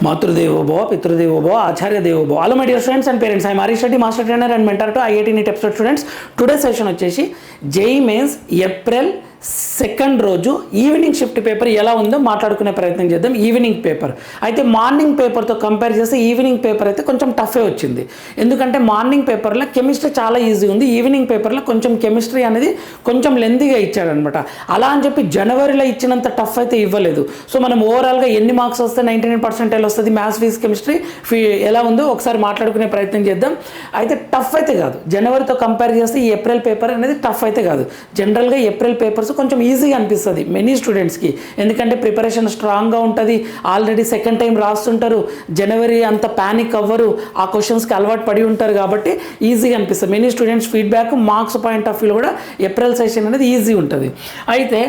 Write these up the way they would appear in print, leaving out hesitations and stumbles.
Mathrudevo Bhava, Pitrudevo Bhava, Acharya Devo Bhava. Hello my dear students and parents. I am Arish Reddy, Master Trainer and Mentor to IIT NEET Episode students. Today's session వచ్చేసి JEE Mains April second రోజు evening shift paper ఎలా ఉందో మాట్లాడుకునే ప్రయత్నం చేద్దాం. Evening paper అయితే morning పేపర్తో compare చేస్తే ఈవినింగ్ పేపర్ అయితే కొంచెం టఫే వచ్చింది. ఎందుకంటే మార్నింగ్ పేపర్లో కెమిస్ట్రీ చాలా ఈజీ ఉంది, ఈవినింగ్ పేపర్లో కొంచెం కెమిస్ట్రీ అనేది కొంచెం లెంతీగా ఇచ్చాడనమాట. అలా అని చెప్పి జనవరిలో ఇచ్చినంత టఫ్ అయితే ఇవ్వలేదు. సో మనం ఓవరాల్గా ఎన్ని మార్క్స్ వస్తే 99% వస్తుంది మ్యాథ్స్ ఫిజిక్స్ కెమిస్ట్రీ ఎలా ఉందో ఒకసారి మాట్లాడుకునే ప్రయత్నం చేద్దాం. అయితే టఫ్ అయితే కాదు, జనవరితో కంపేర్ చేస్తే ఈ ఏప్రిల్ పేపర్ అనేది టఫ్ అయితే కాదు. జనరల్గా ఏప్రిల్ పేపర్స్ కొంచెం ఈజీగా అనిపిస్తుంది మెనీ స్టూడెంట్స్కి, ఎందుకంటే ప్రిపరేషన్ స్ట్రాంగ్గా ఉంటుంది, ఆల్రెడీ సెకండ్ టైం రాస్తుంటారు, జనవరి అంత ప్యానిక్ అవ్వరు, ఆ క్వశ్చన్స్కి అలవాటు పడి ఉంటారు కాబట్టి ఈజీగా అనిపిస్తుంది. Many students feedback marks point of వ్యూలో కూడా ఏప్రిల్ సెషన్ అనేది ఈజీ ఉంటుంది. అయితే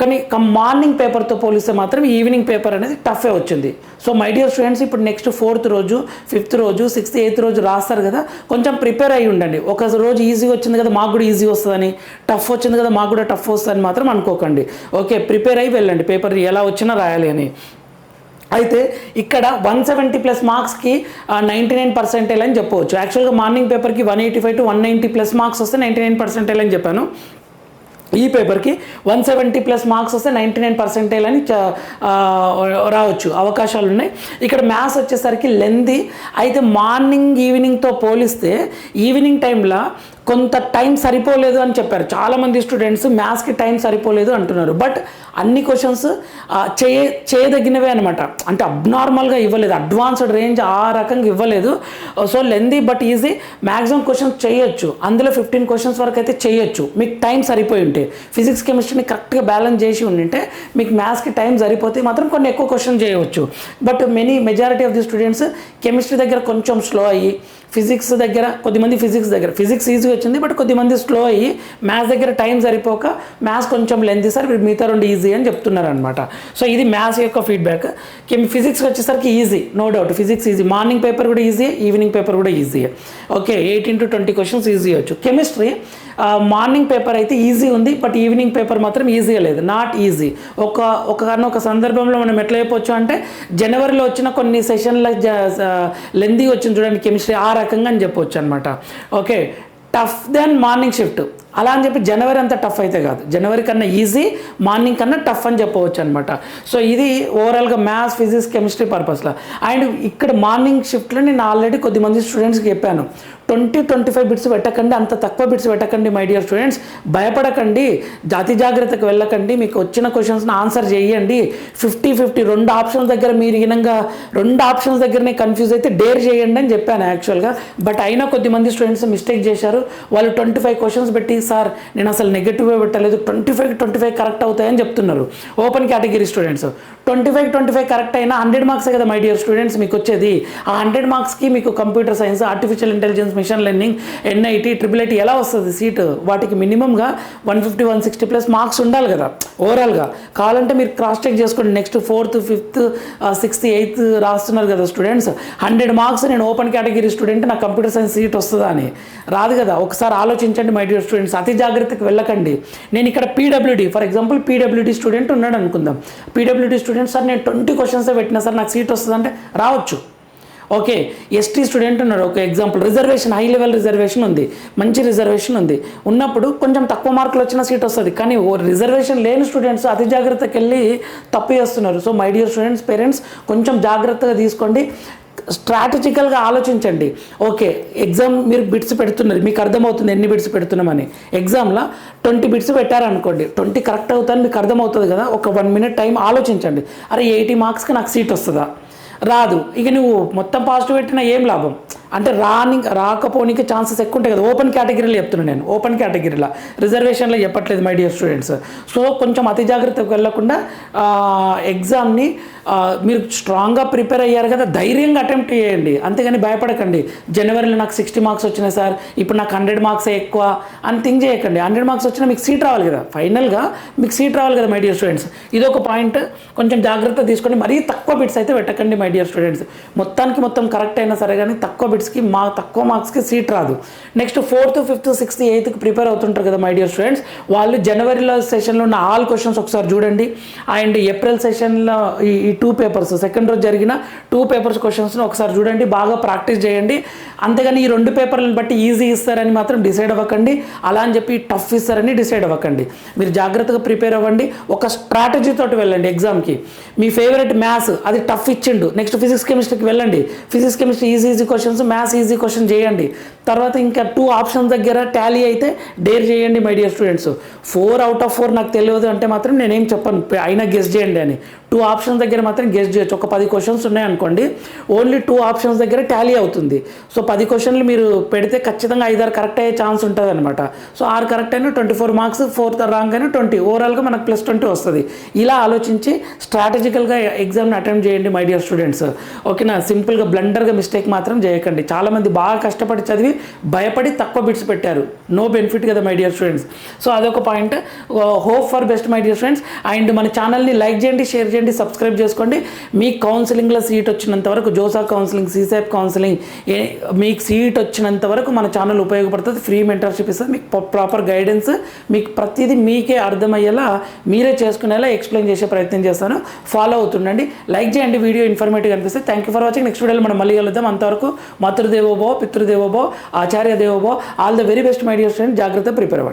కానీ మార్నింగ్ పేపర్తో పోలిస్తే మాత్రం ఈవినింగ్ పేపర్ అనేది టఫే వచ్చింది. సో మై డియర్ స్టూడెంట్స్, ఇప్పుడు నెక్స్ట్ 4th రోజు 5th రోజు 6th 8th రోజు రాస్తారు కదా, కొంచెం ప్రిపేర్ అయ్యి ఉండండి. ఒక రోజు ఈజీగా వచ్చింది కదా మాకు కూడా ఈజీ వస్తుందని, టఫ్ వచ్చింది కదా మాకు కూడా టఫ్ వస్తుందని మాత్రం అనుకోకండి. ఓకే, ప్రిపేర్ అయ్యి వెళ్ళండి, పేపర్ ఎలా వచ్చినా రాయాలి అని. అయితే ఇక్కడ 170+ మార్క్స్కి 99% అని చెప్పవచ్చు. యాక్చువల్గా మార్నింగ్ పేపర్కి 185 to 190+ మార్క్స్ వస్తే 99% అని చెప్పాను. ఈ పేపర్కి 170+ మార్క్స్ వస్తే 99% అని రావచ్చు, అవకాశాలు ఉన్నాయి. ఇక్కడ మ్యాథ్స్ వచ్చేసరికి లెంతీ అయితే మార్నింగ్ ఈవినింగ్తో పోలిస్తే ఈవినింగ్ టైంలో కొంత టైం సరిపోలేదు అని చెప్పారు చాలామంది స్టూడెంట్స్. మ్యాథ్స్కి టైం సరిపోలేదు అంటున్నారు, బట్ అన్ని క్వశ్చన్స్ చేయదగినవే అనమాట. అంటే అబ్నార్మల్గా ఇవ్వలేదు, అడ్వాన్స్డ్ రేంజ్ ఆ రకంగా ఇవ్వలేదు. So lengthy but easy, maximum questions చేయొచ్చు, అందులో 15 క్వశ్చన్స్ వరకు అయితే చేయొచ్చు మీకు టైం సరిపోయి ఉంటే. ఫిజిక్స్ కెమిస్ట్రీని కరెక్ట్గా బ్యాలెన్స్ చేసి ఉంటే మీకు మ్యాథ్స్కి టైం సరిపోతే మాత్రం కొన్ని ఎక్కువ క్వశ్చన్ చేయవచ్చు. But majority of the students chemistry దగ్గర కొంచెం స్లో అయ్యి, ఫిజిక్స్ దగ్గర కొద్దిమంది ఫిజిక్స్ ఈజీగా వచ్చింది బట్ కొద్దిమంది స్లో అయ్యి మ్యాథ్స్ దగ్గర టైం సరిపోక మ్యాథ్స్ కొంచెం లెంతీ సార్ మిగతా 2 ఈజీ అని చెప్తున్నారు అనమాట. సో ఇది మ్యాథ్స్ యొక్క ఫీడ్బ్యాక్. ఫిజిక్స్కి వచ్చేసరికి easy, no doubt physics easy, morning paper కూడా ఈజీ, ఈవినింగ్ పేపర్ కూడా easy. Okay, 18 to 20 questions easy వచ్చు. కెమిస్ట్రీ మార్నింగ్ పేపర్ అయితే ఈజీ ఉంది, బట్ ఈవినింగ్ పేపర్ మాత్రం ఈజీగా లేదు, నాట్ ఈజీ. ఒక సందర్భంలో మనం ఎట్లా అయిపోవచ్చు అంటే జనవరిలో వచ్చిన కొన్ని సెషన్ల లెందీ వచ్చింది చూడండి కెమిస్ట్రీ, ఆ రకంగా అని చెప్పవచ్చు అనమాట. Okay, tough then morning shift అలా అని చెప్పి జనవరి అంతా టఫ్ అయితే కాదు, జనవరి కన్నా ఈజీ, మార్నింగ్ కన్నా టఫ్ అని చెప్పవచ్చు అనమాట. సో ఇది ఓవరాల్గా మ్యాథ్స్ ఫిజిక్స్ కెమిస్ట్రీ పర్పస్లో. అండ్ ఇక్కడ మార్నింగ్ షిఫ్ట్లో నేను ఆల్రెడీ కొద్దిమంది స్టూడెంట్స్కి చెప్పాను, 20-25 బిట్స్ పెట్టకండి, అంత తక్కువ బిట్స్ పెట్టకండి మై డియర్ స్టూడెంట్స్, భయపడకండి, అతి జాగ్రత్తకు వెళ్ళకండి, మీకు వచ్చిన క్వశ్చన్స్ని ఆన్సర్ చేయండి. 50-50 2 ఆప్షన్స్ దగ్గర మీరు ఈనంగా 2 ఆప్షన్స్ దగ్గరనే కన్ఫ్యూజ్ అయితే డేర్ చేయండి అని చెప్పాను యాక్చువల్గా. బట్ అయినా కొద్దిమంది స్టూడెంట్స్ మిస్టేక్ చేశారు, వాళ్ళు 25 క్వశ్చన్స్ పెట్టి సార్ నేను అసలు నెగటివ్గా పెట్టలేదు, 25 కరెక్ట్ అవుతాయని చెప్తున్నారు. ఓపెన్ కేటగిరీ స్టూడెంట్స్ 25 కరెక్ట్ అయినా 100 మార్క్సే కదా మై డియర్ స్టూడెంట్స్ మీకు వచ్చేది. ఆ 100 మార్క్స్కి మీకు computer science, artificial intelligence, machine learning, NIT, SSST ఎలా వస్తుంది సీటు? వాటికి మినిమంగా 150-160+ మార్క్స్ ఉండాలి కదా ఓవరాల్గా. కావాలంటే మీరు క్రాస్ చెక్ చేసుకోండి, next 4th 5th 6th 8th రాస్తున్నారు కదా స్టూడెంట్స్, 100 మార్క్స్ నేను ఓపెన్ కేటగిరీ స్టూడెంట్ నాకు కంప్యూటర్ సైన్స్ సీట్ వస్తుందా అని, రాదు కదా. ఒకసారి ఆలోచించండి మై డియర్ స్టూడెంట్స్, అతి జాగ్రత్తకు వెళ్ళకండి. నేను ఇక్కడ PWD for example PWD student ఉన్నాడు అనుకుందాం, PWD స్టూడెంట్ సార్ నేను 20 క్వశ్చన్సే పెట్టినా సార్ నాకు సీట్ వస్తుందంటే రావచ్చు. ఓకే, ST స్టూడెంట్ ఉన్నాడు ఒక example, reservation high level reservation ఉంది, మంచి రిజర్వేషన్ ఉంది, ఉన్నప్పుడు కొంచెం తక్కువ మార్కులు వచ్చిన సీట్ వస్తుంది. కానీ రిజర్వేషన్ లేని స్టూడెంట్స్ అతి జాగ్రత్తకి వెళ్ళి తప్పు చేస్తున్నారు. So my dear students, parents కొంచెం జాగ్రత్తగా తీసుకోండి, స్ట్రాటజికల్గా ఆలోచించండి. ఓకే, ఎగ్జామ్ మీరు బిట్స్ పెడుతున్నారు, మీకు అర్థమవుతుంది ఎన్ని బిట్స్ పెడుతున్నామని. ఎగ్జామ్లో 20 బిట్స్ పెట్టారనుకోండి, 20 కరెక్ట్ అవుతాయని మీకు అర్థమవుతుంది కదా. ఒక 1 minute టైం ఆలోచించండి, అరే 80 మార్క్స్కి నాకు సీట్ వస్తుందా, రాదు, ఇక నువ్వు మొత్తం పాజిటివ్ పెట్టినా ఏం లాభం, అంటే రాకపోనికి ఛాన్సెస్ ఎక్కువ ఉంటాయి కదా. ఓపెన్ కేటగిరీలో చెప్తున్నాను నేను, ఓపెన్ కేటగిరీలో, రిజర్వేషన్లో చెప్పట్లేదు మై డియర్ స్టూడెంట్స్. సో కొంచెం అతి జాగ్రత్తకు వెళ్ళకుండా ఎగ్జామ్ని మీరు స్ట్రాంగ్గా ప్రిపేర్ అయ్యారు కదా, ధైర్యంగా అటెంప్ట్ చేయండి, అంతేగాని భయపడకండి. జనవరిలో నాకు 60 మార్క్స్ వచ్చినాయి సార్, ఇప్పుడు నాకు 100 మార్క్సే ఎక్కువ అని థింక్ చేయకండి. 100 మార్క్స్ వచ్చినా మీకు సీట్ రావాలి కదా, ఫైనల్గా మీకు సీట్ రావాలి కదా మై డియర్ స్టూడెంట్స్. ఇదొక పాయింట్, కొంచెం జాగ్రత్త తీసుకోండి, మరీ తక్కువ బిట్స్ అయితే పెట్టకండి మై డియర్ స్టూడెంట్స్. మొత్తం కరెక్ట్ అయినా సరే కానీ తక్కువ బిట్స్ బిట్స్కి తక్కువ మార్క్స్కి సీట్ రాదు. Next 4th, 5th, 6th, 8th prepare అవుతుంటారు కదా మై డియర్ స్టూడెంట్స్, వాళ్ళు జనవరిలో సెషన్లో ఉన్న ఆల్ క్వశ్చన్స్ ఒకసారి చూడండి. అండ్ ఏప్రిల్ సెషన్లో ఈ 2 పేపర్స్ సెకండ్ రోజు జరిగిన 2 పేపర్స్ క్వశ్చన్స్ని ఒకసారి చూడండి, బాగా ప్రాక్టీస్ చేయండి. అంతేగాని ఈ 2 పేపర్లను బట్టి ఈజీ ఇస్తారని మాత్రం డిసైడ్ అవ్వకండి, అలా అని చెప్పి టఫ్ ఇస్తారని డిసైడ్ అవ్వకండి. మీరు జాగ్రత్తగా ప్రిపేర్ అవ్వండి, ఒక స్ట్రాటజీ తోటి వెళ్ళండి ఎగ్జామ్కి. మీ ఫేవరెట్ మ్యాథ్స్ అది టఫ్ ఇచ్చిండు, నెక్స్ట్ ఫిజిక్స్ కెమిస్ట్రీకి వెళ్ళండి, physics chemistry easy questions, maths easy question చేయండి. తర్వాత ఇంకా 2 ఆప్షన్స్ దగ్గర టాలీ అయితే డేర్ చేయండి my dear students. 4 out of 4 నాకు తెలియదు అంటే మాత్రం నేనేం చెప్పను, అయినా గెస్ చేయండి అని. 2 ఆప్షన్స్ దగ్గర మాత్రం గెస్ చేయొచ్చు. ఒక 10 క్వశ్చన్స్ ఉన్నాయనుకోండి, ఓన్లీ 2 ఆప్షన్స్ దగ్గర టాలీ అవుతుంది. సో 10 క్వశ్చన్లు మీరు పెడితే ఖచ్చితంగా 5-6 కరెక్ట్ అయ్యే ఛాన్స్ ఉంటుంది అనమాట. సో 6 కరెక్ట్ అయినా 24 మార్క్స్, 4th రాంగ్ అయినా 20, ఓవరాల్గా మనకు +20 వస్తుంది. ఇలా ఆలోచించి స్ట్రాటజికల్గా ఎగ్జామ్ని అటెంప్ట్ చేయండి మై డియర్ స్టూడెంట్స్. ఓకేనా, సింపుల్గా బ్లండర్గా మిస్టేక్ మాత్రం చేయకండి. చాలామంది బాగా కష్టపడి చదివి భయపడి తక్కువ బిట్స్ పెట్టారు, నో బెనిఫిట్ కదా మై డియర్ స్టూడెంట్స్. సో అదొక point. Hope for best my dear students. And మన ఛానల్ని లైక్ చేయండి, షేర్ చేయండి, సబ్స్క్రైబ్ చేసుకోండి. మీ కౌన్సిలింగ్లో సీట్ వచ్చినంత వరకు, జోసా కౌన్సిలింగ్, సీసెప్ కౌన్సిలింగ్, మీకు సీట్ వచ్చినంత వరకు మన ఛానల్ ఉపయోగపడుతుంది. ఫ్రీ మెంటర్షిప్ ఇస్తుంది, మీకు ప్రాపర్ గైడెన్స్, మీకు ప్రతిదీ మీకే అర్థమయ్యేలా మీరే చేసుకునేలా ఎక్స్ప్లెయిన్ చేసే ప్రయత్నం చేస్తాను. ఫాలో అవుతుండండి, లైక్ చేయండి, వీడియో ఇన్ఫర్మేటివ్ అనిపిస్తే. Thank you for watching. Next వీడియోలో మనం మళ్ళీ కలుద్దాం. అంతవరకు మాతృదేవోభవ, పితృదేవోభవ, ఆచార్య దేవోభవ. All the very best my dear student. జాగ్రత్త, ప్రిపేర్ అవ్వండి.